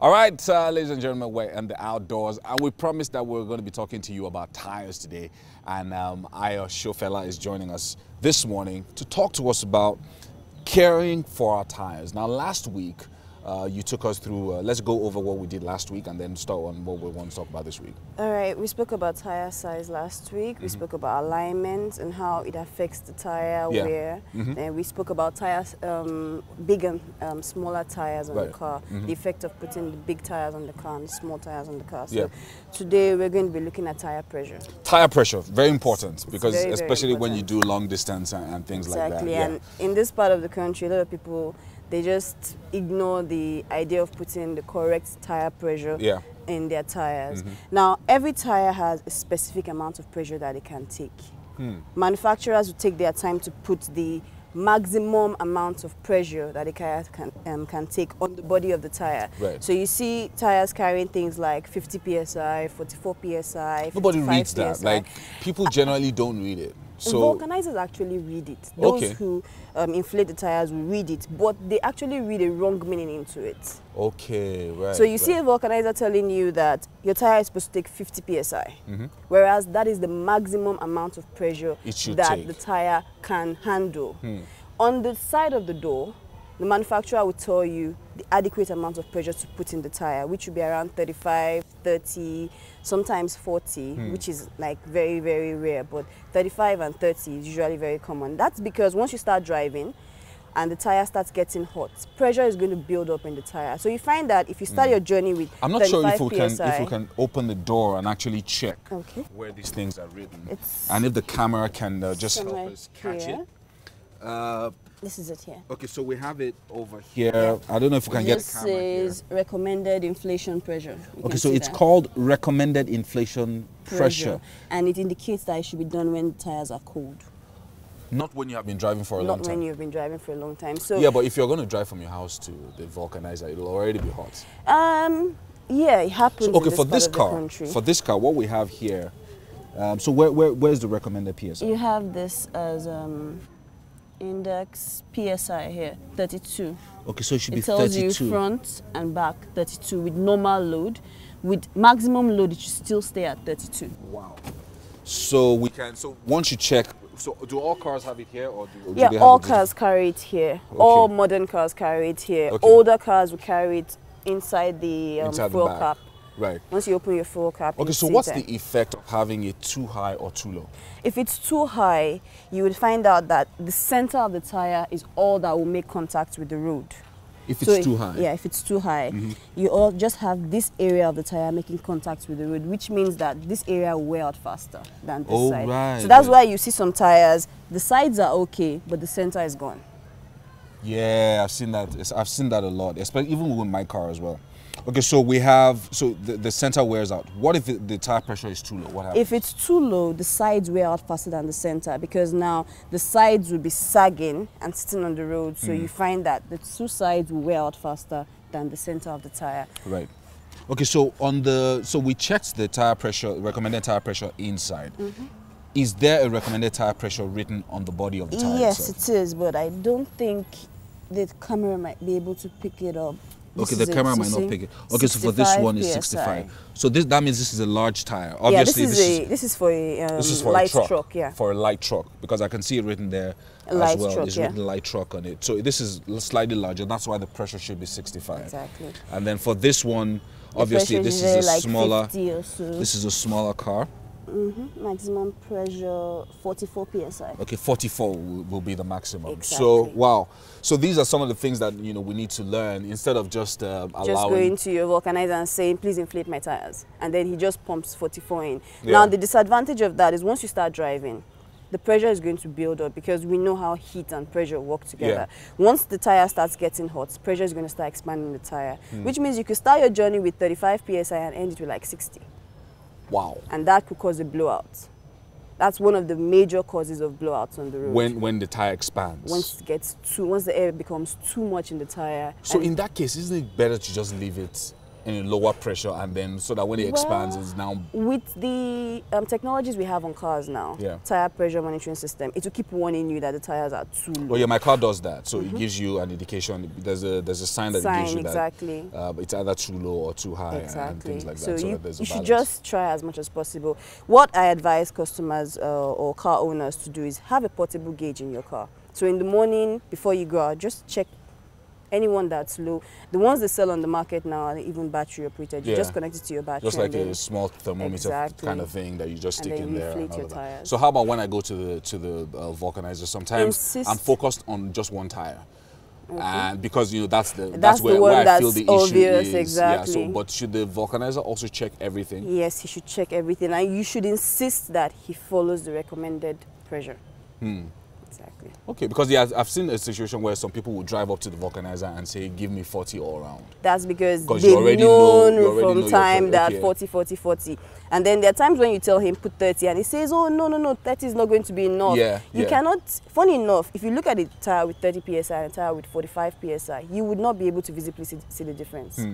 All right, ladies and gentlemen, we're in the outdoors, and we promised that we're going to be talking to you about tires today. And Aya Shofela is joining us this morning to talk to us about caring for our tires. Now, last week, you took us through, let's go over what we did last week and then start on what we want to talk about this week. All right, we spoke about tire size last week. We spoke about alignment and how it affects the tire wear. Then we spoke about tires, big and smaller tires on the car, the effect of putting the big tires on the car and the small tires on the car. So today we're going to be looking at tire pressure. Tire pressure, very important, because very, especially very when you do long distance and things like that. Exactly, and in this part of the country, a lot of people, they just ignore the idea of putting the correct tire pressure in their tires. Now, every tire has a specific amount of pressure that it can take. Manufacturers will take their time to put the maximum amount of pressure that a tire can take on the body of the tire. So you see tires carrying things like 50 psi, 44 psi, nobody reads PSI. that. Like, people generally don't read it. So vulcanizers actually read it. Those who inflate the tires will read it, but they actually read a wrong meaning into it. So you see a vulcanizer telling you that your tire is supposed to take 50 psi, whereas that is the maximum amount of pressure that the tire can handle. On the side of the door, the manufacturer will tell you the adequate amount of pressure to put in the tire, which will be around 35, 30, sometimes 40, which is like very, very rare, but 35 and 30 is usually very common. That's because once you start driving and the tire starts getting hot, pressure is going to build up in the tire. So you find that if you start your journey with I'm not sure if we PSI, can open the door and actually check where these things are written. And if the camera can just help us catch it. This is it here. Okay, so we have it over here. I don't know if we can get the camera here. This is recommended inflation pressure. Okay, so it's called recommended inflation pressure. And it indicates that it should be done when the tires are cold. Not when you have been driving for a long time. Not when you've been driving for a long time. So yeah, but if you're going to drive from your house to the vulcanizer, it'll already be hot. Yeah, it happens. So, okay, in for this car, what we have here. So where's the recommended PSI? You have this as index PSI here, 32. Okay, so it should be 32. It tells you front and back 32 with normal load. With maximum load, it should still stay at 32. Wow. So we can. So once you check. So do all cars have it here, or do yeah, they have all cars carry it here. All modern cars carry it here. Older cars will carry it inside the fuel cap. Right. Once you open your fuel cap. Okay, so what's the effect of having it too high or too low? If it's too high, you would find out that the center of the tire is all that will make contact with the road. If it's too high? Yeah, if it's too high. You all just have this area of the tire making contact with the road, which means that this area will wear out faster than this side. Right. So that's why you see some tires, the sides are okay, but the center is gone. Yeah, I've seen that. I've seen that a lot, especially even with my car as well. Okay, so we have, the center wears out. What if the tire pressure is too low? What happens? If it's too low, the sides wear out faster than the center, because now the sides will be sagging and sitting on the road. So you find that the two sides will wear out faster than the center of the tire. Right. Okay, so so we checked the tire pressure, recommended tire pressure inside. Is there a recommended tire pressure written on the body of the tire? Yes, it is, but I don't think the camera might be able to pick it up. Okay, the camera might not pick it. Okay, so for this one is 65. So that means this is a large tire. Obviously, yeah, this is for a light truck. Yeah, for a light truck, because I can see it written there as well. It's written light truck on it. So this is slightly larger. That's why the pressure should be 65. Exactly. And then for this one, obviously this is a smaller. This is a smaller car. Maximum pressure 44 psi. Okay, 44 will be the maximum. Exactly. So wow. So these are some of the things that we need to learn instead of just allowing. Just going to your vulcanizer and saying, please inflate my tires, and then he just pumps 44 in. Now the disadvantage of that is once you start driving, the pressure is going to build up, because we know how heat and pressure work together. Once the tire starts getting hot, pressure is going to start expanding the tire, which means you could start your journey with 35 psi and end it with like 60. Wow. And that could cause a blowout. That's one of the major causes of blowouts on the road. When the tire expands. Once the air becomes too much in the tire. So in that case, isn't it better to just leave it in lower pressure, and then so that when it expands, it's now... With the technologies we have on cars now, tire pressure monitoring system, it will keep warning you that the tires are too low. Oh yeah, my car does that. So it gives you an indication. There's a sign that it gives you that it's either too low or too high and things like that. So you should just try as much as possible. What I advise customers or car owners to do is have a portable gauge in your car. So in the morning, before you go out, just check anyone that's low. The ones they sell on the market now are even battery operated. You just connect it to your battery. Just like a small thermometer kind of thing that you just stick in there. And all that. So how about when I go to the vulcanizer? Sometimes I'm focused on just one tire. And because that's where I feel the issue is. Exactly. Yeah, so, but should the vulcanizer also check everything? Yes, he should check everything, and you should insist that he follows the recommended pressure. Exactly. Okay, because I've seen a situation where some people will drive up to the vulcanizer and say, give me 40 all around. That's because they've known from time that 40, 40, 40. And then there are times when you tell him put 30 and he says, oh, no, 30 is not going to be enough. You cannot, funny enough, if you look at a tire with 30 PSI and a tire with 45 PSI, you would not be able to visibly see the difference.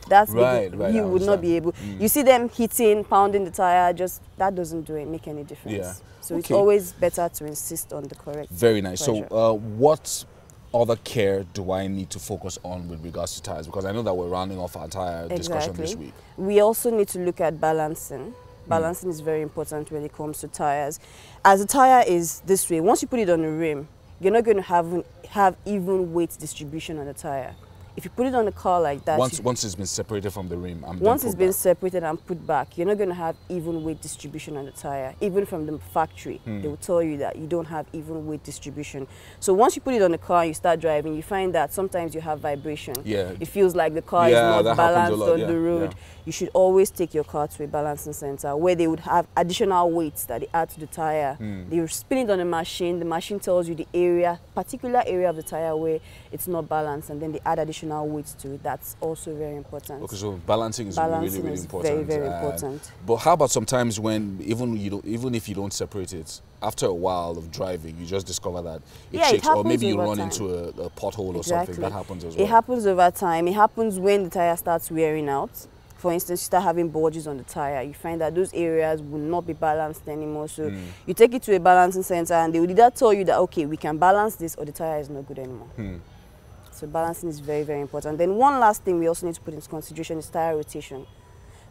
That's right. You would not be able. You see them hitting, pounding the tire, just that doesn't make any difference. So it's always better to insist on the correct. Very nice. Pressure. So what other care do I need to focus on with regards to tires? Because I know that we're rounding off our tire discussion this week. We also need to look at balancing. Balancing is very important when it comes to tires. As a tire is this way, once you put it on the rim, you're not going to have even weight distribution on the tire. If you put it on the car like that... Once it's been separated from the rim and once it's been separated and put back, you're not going to have even weight distribution on the tire. Even from the factory, they will tell you that you don't have even weight distribution. So once you put it on the car and you start driving, you find that sometimes you have vibration. It feels like the car is not balanced on the road. You should always take your car to a balancing center where they would have additional weights that they add to the tire. They spin it on a machine. The machine tells you the particular area of the tire where it's not balanced, and then they add additional weights to it. That's also very important. Okay, so balancing is really important. Very important. But how about sometimes when even if you don't separate it, after a while of driving, you just discover that it shakes, or maybe you run into a pothole or something. That happens as well. It happens over time. It happens when the tire starts wearing out. For instance, you start having bulges on the tire. You find that those areas will not be balanced anymore. So you take it to a balancing center, and they will either tell you that, okay, we can balance this, or the tire is not good anymore. So balancing is very, very important. Then one last thing we also need to put into consideration is tire rotation.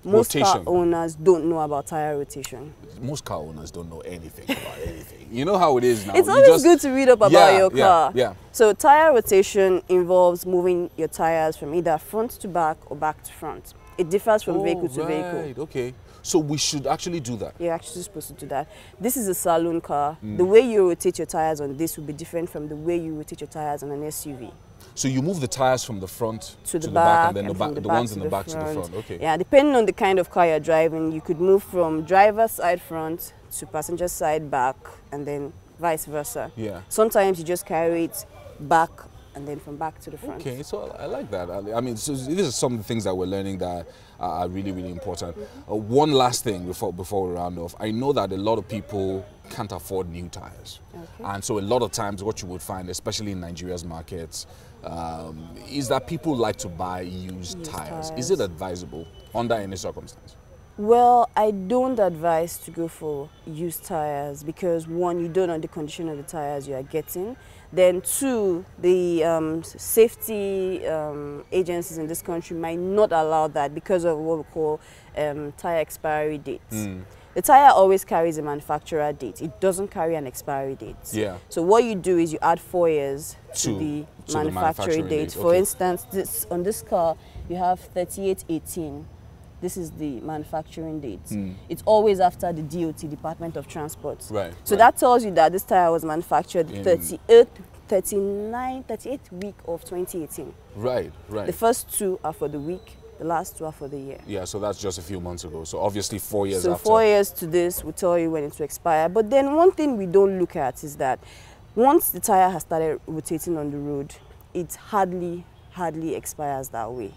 Most car owners don't know about tire rotation. Most car owners don't know anything about anything. You know how it is now. It's always good to read up about your car. So tire rotation involves moving your tires from either front to back or back to front. It differs from vehicle to vehicle. Okay. So we should actually do that. You're actually supposed to do that. This is a saloon car. The way you rotate your tires on this will be different from the way you rotate your tires on an SUV. So you move the tires from the front to the back, and then the ones in the back to the front. Okay. Yeah, depending on the kind of car you're driving, you could move from driver's side front to passenger side back, and then vice versa. Sometimes you just carry it back and then from back to the front. Okay, so I like that. I mean, so these are some of the things that we're learning that are really, really important. One last thing before we round off. I know that a lot of people can't afford new tires. And so a lot of times what you would find, especially in Nigeria's markets, is that people like to buy used tires. Is it advisable under any circumstance? Well, I don't advise to go for used tires because, one, you don't know the condition of the tires you are getting. Then, two, the safety agencies in this country might not allow that because of what we call tire expiry dates. The tire always carries a manufacturer date. It doesn't carry an expiry date. So what you do is you add 4 years to the manufacturing date. For instance, on this car, you have 3818. This is the manufacturing date. It's always after the DOT, Department of Transport. So that tells you that this tire was manufactured 38th week of 2018. The first 2 are for the week. The last 2 are for the year. Yeah, so that's just a few months ago. So obviously 4 years after. So 4 years to this will tell you when it will expire. But then one thing we don't look at is that once the tire has started rotating on the road, it hardly expires that way.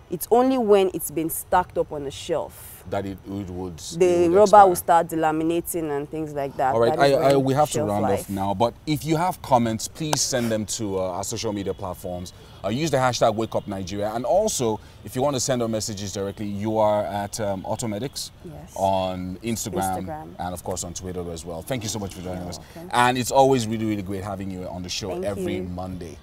It's only when it's been stacked up on the shelf that it would the rubber expire. Will start delaminating and things like that. All right, we have to round off now, but if you have comments, please send them to our social media platforms. Use the hashtag WakeUpNigeria, and also if you want to send our messages directly, you are at Automedics on Instagram and of course on Twitter as well. Thank you so much for joining us, and it's always really, really great having you on the show every Monday.